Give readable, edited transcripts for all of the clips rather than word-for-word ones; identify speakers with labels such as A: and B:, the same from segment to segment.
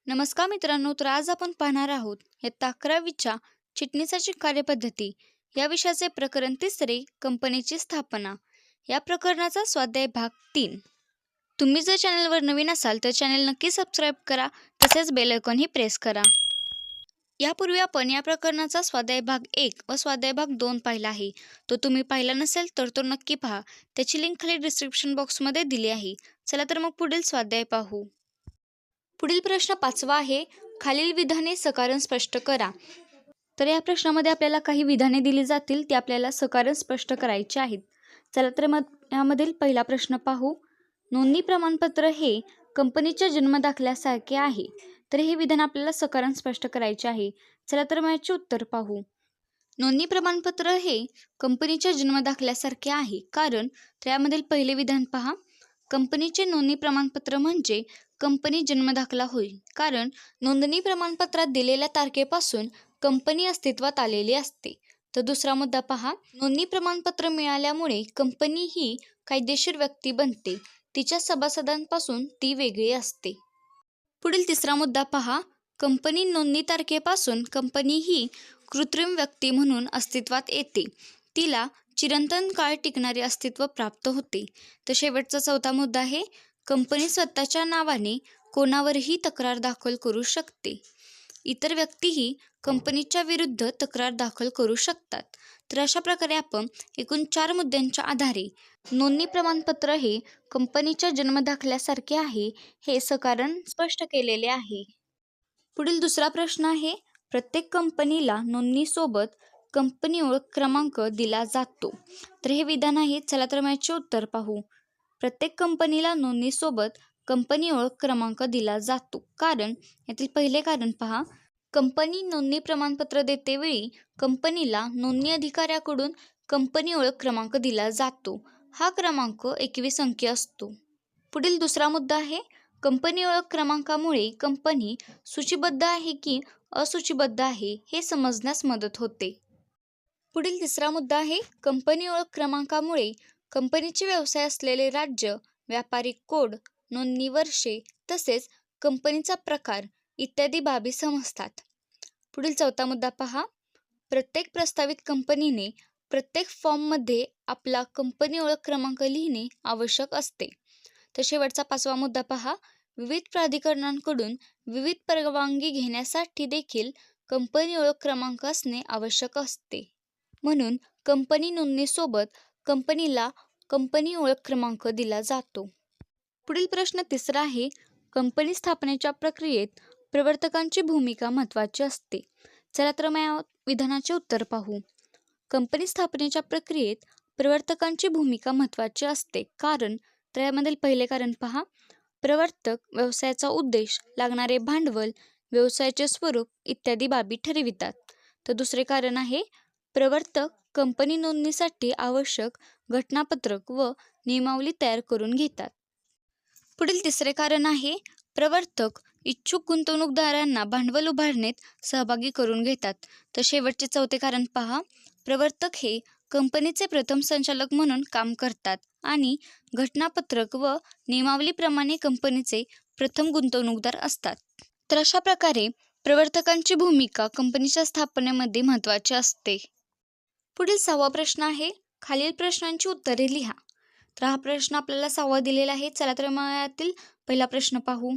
A: नमस्कार मित्रांनो, तर आज आपण पाहणार आहोत इयत्ता 11वीच्या चिटणीसाची कार्यपद्धती या विषयाचे प्रकरण तिसरे, कंपनीची स्थापना. या प्रकरणाचा स्वाध्याय भाग 3. तुम्ही जर चॅनलवर नवीन असाल तर चॅनल नक्की सबस्क्राईब करा, तसेच बेल आयकॉनही प्रेस करा. यापूर्वी आपण या प्रकरणाचा स्वाध्याय भाग 1 व स्वाध्याय भाग 2 पाहिला आहे. तो तुम्ही पाहिला नसेल तर तो नक्की पहा. त्याची लिंक खाली डिस्क्रिप्शन बॉक्समध्ये दिली आहे. चला तर मग पुढील स्वाध्याय पाहू. पुढील प्रश्न 5वा आहे, खालील विधाने सकारण स्पष्ट करा. तर या प्रश्नामध्ये आपल्याला काही विधाने दिली जातील, ती आपल्याला सकारण स्पष्ट करायची आहेत. चला तर मग यामधील पहिला प्रश्न पाहू. नोंदणी प्रमाणपत्र हे कंपनीच्या जन्मदाखल्यासारखे आहे. तर हे विधान आपल्याला सकारण स्पष्ट करायचे आहे. चला तर मग याचे उत्तर पाहू. नोंदणी प्रमाणपत्र हे कंपनीच्या जन्मदाखल्यासारखे आहे, कारण तर यामधील पहिले विधान पहा. कंपनीचे नोंदणी प्रमाणपत्र म्हणजे कंपनी जन्मदाखला होय, कारण नोंदणी प्रमाणपत्रात दिलेल्या तारखेपासून कंपनी अस्तित्वात आलेली असते. तर दुसरा मुद्दा पहा. नोंदणी प्रमाणपत्र मिळाल्यामुळे कंपनी ही कायदेशीर व्यक्ती बनते, तिच्या सभासदांपासून ती वेगळी असते. पुढील तिसरा मुद्दा पहा. कंपनी नोंदणी तारखेपासून कंपनी ही कृत्रिम व्यक्ती म्हणून अस्तित्वात येते, तिला चिरंतन काळ टिकणारे अस्तित्व प्राप्त होते. तर शेवटचा चौथा मुद्दा आहे, कंपनी स्वतःच्या नावाने कोणावरही तक्रार दाखल करू शकते. इतर व्यक्तीही कंपनीच्या विरुद्ध तक्रार दाखल करू शकतात. तर अशा प्रकारे आपण एकूण 4 मुद्द्यांच्या आधारे नोंदणी प्रमाणपत्र हे कंपनीच्या जन्मदाखल्यासारखे आहे, हे सकारण स्पष्ट केलेले आहे. पुढील दुसरा प्रश्न आहे, प्रत्येक कंपनीला नोंदणीसोबत कंपनी ओळख क्रमांक दिला जातो. तर हे विधान आहे. चला तर मग याचे उत्तर पाहू. प्रत्येक कंपनीला नोंदणीसोबत कंपनी ओळख क्रमांक दिला जातो, कारण यातील पहिले कारण पहा. कंपनी नोंदणी प्रमाणपत्र देतेवेळी कंपनीला नोंदणी अधिकाऱ्याकडून कंपनी ओळख क्रमांक दिला जातो. हा क्रमांक 21 अंकी असतो. पुढील दुसरा मुद्दा आहे, कंपनी ओळख क्रमांकामुळे कंपनी सूचीबद्ध आहे की असूचीबद्ध आहे हे समजण्यास मदत होते. पुढील तिसरा मुद्दा आहे, कंपनी ओळख क्रमांकामुळे कंपनीचे व्यवसाय असलेले राज्य, व्यापारिक कोड, नोंदणी वर्षे तसेच कंपनीचा प्रकार इत्यादी बाबी समजतात. पुढील चौथा मुद्दा पहा. प्रत्येक प्रस्तावित कंपनीने प्रत्येक फॉर्ममध्ये आपला कंपनी ओळख क्रमांक लिहिणे आवश्यक असते. तर शेवटचा 5वा मुद्दा पहा. विविध प्राधिकरणांकडून विविध परवानगी घेण्यासाठी देखील कंपनी ओळख क्रमांक असणे आवश्यक असते. म्हणून कंपनी नोंदणीसोबत कंपनीला कंपनी ओळख क्रमांक दिला जातो. पुढील प्रश्न तिसरा आहे, कंपनी स्थापनेच्या प्रक्रियेत प्रवर्तकांची भूमिका महत्त्वाची असते. चला तर मग या विधानाचे उत्तर पाहू. कंपनी स्थापनेच्या प्रक्रियेत प्रवर्तकांची भूमिका महत्त्वाची असते, कारण तर यामधील पहिले कारण पहा. प्रवर्तक व्यवसायाचा उद्देश, लागणारे भांडवल, व्यवसायाचे स्वरूप इत्यादी बाबी ठरवितात. तर दुसरे कारण आहे, प्रवर्तक कंपनी नोंदणीसाठी आवश्यक घटनापत्रक व नियमावली तयार करून घेतात. पुढील तिसरे कारण आहे, प्रवर्तक इच्छुक गुंतवणूकदारांना भांडवल उभारणीत सहभागी करून घेतात. तर शेवटचे चौथे कारण पहा. प्रवर्तक हे कंपनीचे प्रथम संचालक म्हणून काम करतात आणि घटनापत्रक व नियमावलीप्रमाणे कंपनीचे प्रथम गुंतवणूकदार असतात. तर अशा प्रकारे प्रवर्तकांची भूमिका कंपनीच्या स्थापनेमध्ये महत्त्वाची असते. पुढील 6वा प्रश्न आहे, खालील प्रश्नांची उत्तरे लिहा. तर हा प्रश्न आपल्याला 6वा दिलेला आहे. चला तर मग यातील पहिला प्रश्न पाहू.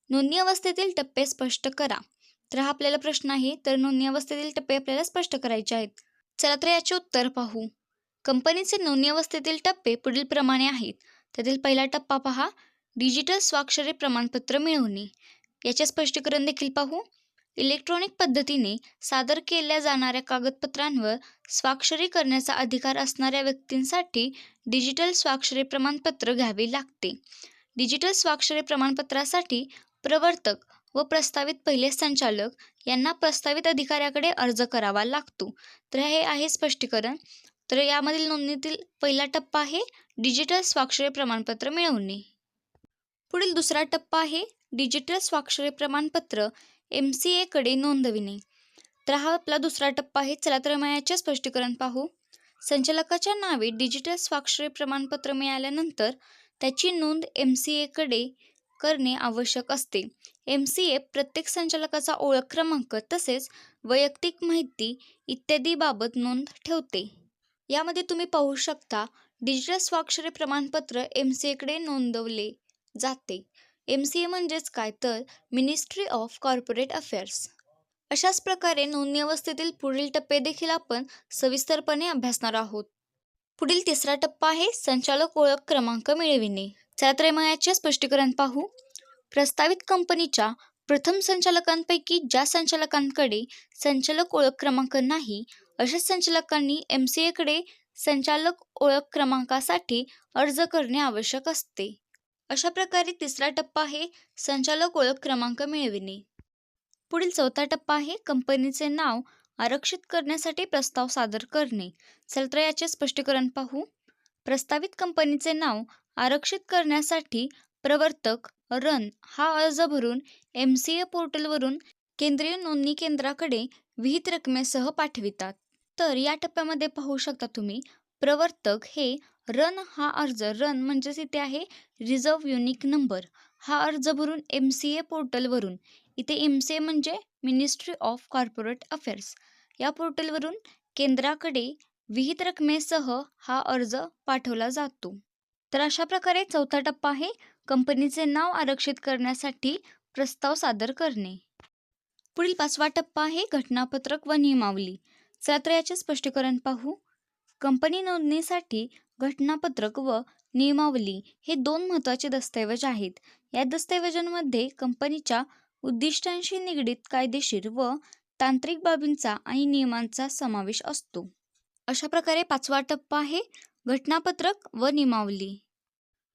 A: नोंदणी अवस्थेतील टप्पे स्पष्ट करा. तर हा आपल्याला प्रश्न आहे. तर नोंदणी अवस्थेतील टप्पे आपल्याला स्पष्ट करायचे आहेत. चला तर याचे उत्तर पाहू. कंपनीचे नोंदणी अवस्थेतील टप्पे पुढील प्रमाणे आहेत. त्यातील पहिला टप्पा पहा, डिजिटल स्वाक्षरी प्रमाणपत्र मिळवणे. याचे स्पष्टीकरण देखील पाहू. इलेक्ट्रॉनिक पद्धतीने सादर केल्या जाणाऱ्या कागदपत्रांवर स्वाक्षरी करण्याचा अधिकार असणाऱ्या व्यक्तींसाठी डिजिटल स्वाक्षरी प्रमाणपत्र घ्यावे लागते. डिजिटल स्वाक्षरी प्रमाणपत्रासाठी प्रवर्तक व प्रस्तावित पहिले संचालक यांना प्रस्तावित अधिकाऱ्याकडे अर्ज करावा लागतो. तर हे आहे स्पष्टीकरण. तर यामधील नोंदणीतील पहिला टप्पा आहे डिजिटल स्वाक्षरी प्रमाणपत्र मिळवणे. पुढील दुसरा टप्पा आहे डिजिटल स्वाक्षरी प्रमाणपत्र MCA कडे नोंदविणे. तर हा आपला दुसरा टप्पा आहे. चला तर मग याचे स्पष्टीकरण पाहू. संचालकाच्या नावे डिजिटल स्वाक्षरी प्रमाणपत्र मिळाल्यानंतर त्याची नोंद MCA कडे करणे आवश्यक असते. MCA प्रत्येक संचालकाचा ओळख क्रमांक तसेच वैयक्तिक माहिती इत्यादी बाबत नोंद ठेवते. यामध्ये तुम्ही पाहू शकता डिजिटल स्वाक्षरी प्रमाणपत्र MCAकडे नोंदवले जाते. MCA म्हणजेच काय तर मिनिस्ट्री ऑफ कॉर्पोरेट अफेअर्स. अशाच प्रकारे नोंदणी अवस्थेतील पुढील टप्पे देखील आपण सविस्तरपणे अभ्यासणार आहोत. पुढील तिसरा टप्पा आहे संचालक ओळख क्रमांक मिळविणे. चला तर मग याचे स्पष्टीकरण पाहू. प्रस्तावित कंपनीच्या प्रथम संचालकांपैकी ज्या संचालकांकडे संचालक ओळख क्रमांक नाही अशा संचालकांनी MCAकडे संचालक ओळख क्रमांकासाठी अर्ज करणे आवश्यक असते. अशा प्रकारे तिसरा टप्पा आहे संचालक ओळख क्रमांक मिळविणे. पुढील चौथा टप्पा आहे कंपनीचे नाव आरक्षित करण्यासाठी प्रस्ताव सादर करणे. चला तर याचे स्पष्टीकरण पाहू. प्रस्तावित कंपनीचे नाव आरक्षित करण्यासाठी प्रवर्तक रन हा अर्ज भरून MCA पोर्टलवरून केंद्रीय नोंदणी केंद्राकडे विहित रकमेसह पाठवितात. तर या टप्प्यामध्ये पाहू शकता तुम्ही प्रवर्तक हे रन हा अर्ज रन म्हणजेच इथे आहे रिझर्व्ह युनिक नंबर हा अर्ज भरून MCA पोर्टलवरून इथे MCA म्हणजे मिनिस्ट्री ऑफ कॉर्पोरेट अफेअर्स या पोर्टलवरून केंद्राकडे विहित रकमेसह हा अर्ज पाठवला जातो. तर अशा प्रकारे चौथा टप्पा आहे कंपनीचे नाव आरक्षित करण्यासाठी प्रस्ताव सादर करणे. पुढील पाचवा टप्पा आहे घटनापत्रक व नियमावली. चला तर याचे स्पष्टीकरण पाहू. कंपनी नोंदणीसाठी घटनापत्रक व नियमावली हे दोन महत्त्वाचे दस्तऐवज आहेत. या दस्तऐवजांमध्ये कंपनीच्या उद्दिष्टांशी निगडीत कायदेशीर व तांत्रिक बाबींचा आणि नियमांचा समावेश असतो. अशा प्रकारे पाचवा टप्पा आहे घटनापत्रक व नियमावली.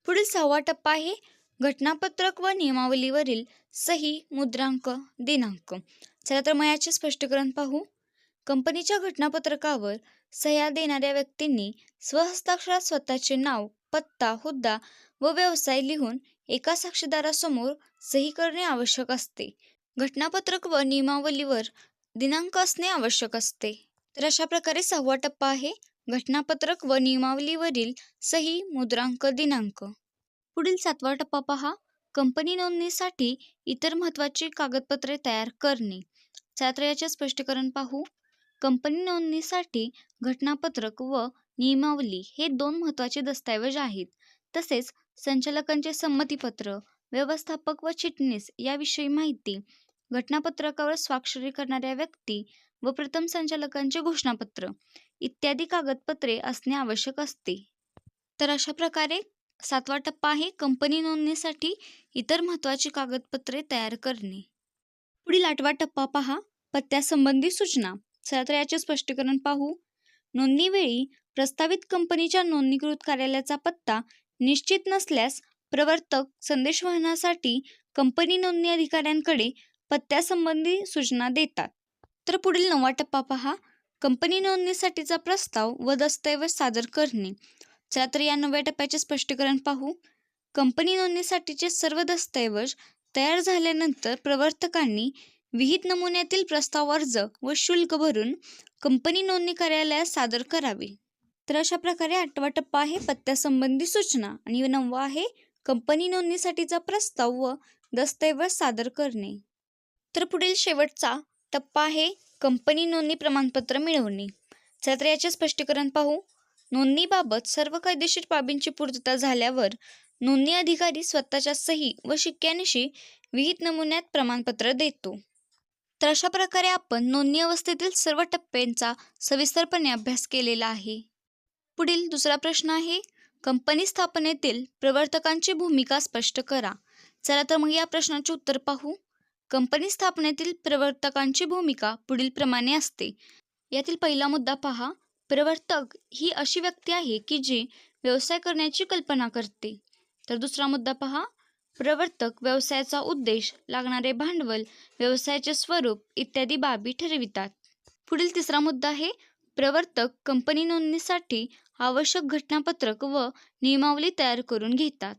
A: पुढील सहावा टप्पा आहे घटनापत्रक व नियमावलीवरील सही मुद्रांक दिनांक. चला तर मग याचे स्पष्टीकरण पाहू. कंपनीच्या घटनापत्रकावर सह्या देणाऱ्या व्यक्तींनी स्वहस्ताक्षरात स्वतःचे नाव, पत्ता, हुद्दा व व्यवसाय लिहून एका साक्षीदारासमोर सही करणे आवश्यक असते. घटनापत्रक व नियमावलीवर दिनांक असणे आवश्यक असते. तर अशा प्रकारे सहावा टप्पा आहे घटनापत्रक व नियमावलीवरील सही मुद्रांक दिनांक. पुढील सातवा टप्पा पहा. कंपनी नोंदणीसाठी इतर महत्त्वाची कागदपत्रे तयार करणे. चला तर याचे स्पष्टीकरण पाहू. कंपनी नोंदणीसाठी घटनापत्रक व नियमावली हे दोन महत्त्वाचे दस्तऐवज आहेत. तसेच संचालकांचे संमतीपत्र, व्यवस्थापक व चिटणीस याविषयी माहिती, घटनापत्रकावर स्वाक्षरी करणाऱ्या व्यक्ती व प्रथम संचालकांचे घोषणापत्र इत्यादी कागदपत्रे असणे आवश्यक असते. तर अशा प्रकारे सातवा टप्पा आहे कंपनी नोंदणीसाठी इतर महत्त्वाची कागदपत्रे तयार करणे. पुढील आठवा टप्पा पहा. पत्त्यासंबंधी सूचना. चला तर याचे स्पष्टीकरण पाहू. नोंदणीवेळी प्रस्तावित कंपनीच्या नोंदणीकृत कार्यालयाचा पत्ता निश्चित नसल्यास प्रवर्तक संदेशवहनासाठी कंपनी नोंदणी अधिकाऱ्यांकडे पत्त्यासंबंधी सूचना देतात. तर पुढील नववा टप्पा पहा. कंपनी नोंदणीसाठीचा प्रस्ताव व दस्तऐवज सादर करणे. चला तर या नवव्या टप्प्याचे स्पष्टीकरण पाहू. कंपनी नोंदणीसाठीचे सर्व दस्तऐवज तयार झाल्यानंतर प्रवर्तकांनी विहित नमुन्यातील प्रस्ताव अर्ज व शुल्क भरून कंपनी नोंदणी कार्यालयात सादर करावे. तर अशा प्रकारे आठवा टप्पा आहे पत्त्यासंबंधी सूचना आणि नववा आहे कंपनी नोंदणीसाठीचा प्रस्ताव व दस्तऐवज सादर करणे. तर पुढील शेवटचा टप्पा आहे कंपनी नोंदणी प्रमाणपत्र मिळवणे. चला तर याचे स्पष्टीकरण पाहू. नोंदणीबाबत सर्व कायदेशीर बाबींची पूर्तता झाल्यावर नोंदणी अधिकारी स्वतःच्या सही व शिक्क्यानिशी विहित नमुन्यात प्रमाणपत्र देतो. तर अशा प्रकारे आपण नोंदणी अवस्थेतील सर्व टप्प्यांचा सविस्तरपणे अभ्यास केलेला आहे. पुढील दुसरा प्रश्न आहे कंपनी स्थापनेतील प्रवर्तकांची भूमिका स्पष्ट करा. चला तर मग या प्रश्नाचे उत्तर पाहू. कंपनी स्थापनेतील प्रवर्तकांची भूमिका पुढील प्रमाणे असते. यातील पहिला मुद्दा पहा. प्रवर्तक ही अशी व्यक्ती आहे की जी व्यवसाय करण्याची कल्पना करते. तर दुसरा मुद्दा पहा. प्रवर्तक व्यवसायाचा उद्देश, लागणारे भांडवल, व्यवसायाचे स्वरूप इत्यादी बाबी ठरवितात. पुढील तिसरा मुद्दा आहे प्रवर्तक कंपनी नोंदणीसाठी आवश्यक घटनापत्रक व नियमावली तयार करून घेतात.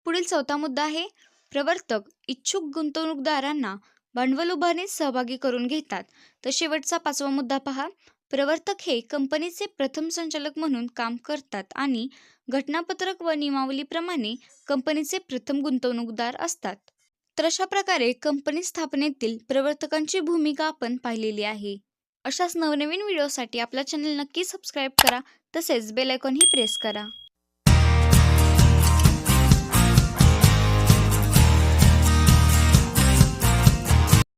A: पुढील चौथा मुद्दा आहे प्रवर्तक इच्छुक गुंतवणूकदारांना भांडवल उभारणीत सहभागी करून घेतात. तर शेवटचा पाचवा मुद्दा पहा. प्रवर्तक हे कंपनीचे प्रथम संचालक म्हणून काम करतात आणि घटनापत्रक व नियमावलीप्रमाणे कंपनीचे प्रथम गुंतवणूकदार असतात. तर अशा प्रकारे कंपनी स्थापनेतील प्रवर्तकांची भूमिका आपण पाहिलेली आहे. अशाच नवनवीन व्हिडिओसाठी आपला चॅनल नक्की सबस्क्राईब करा, तसेच बेल आयकॉनही प्रेस करा.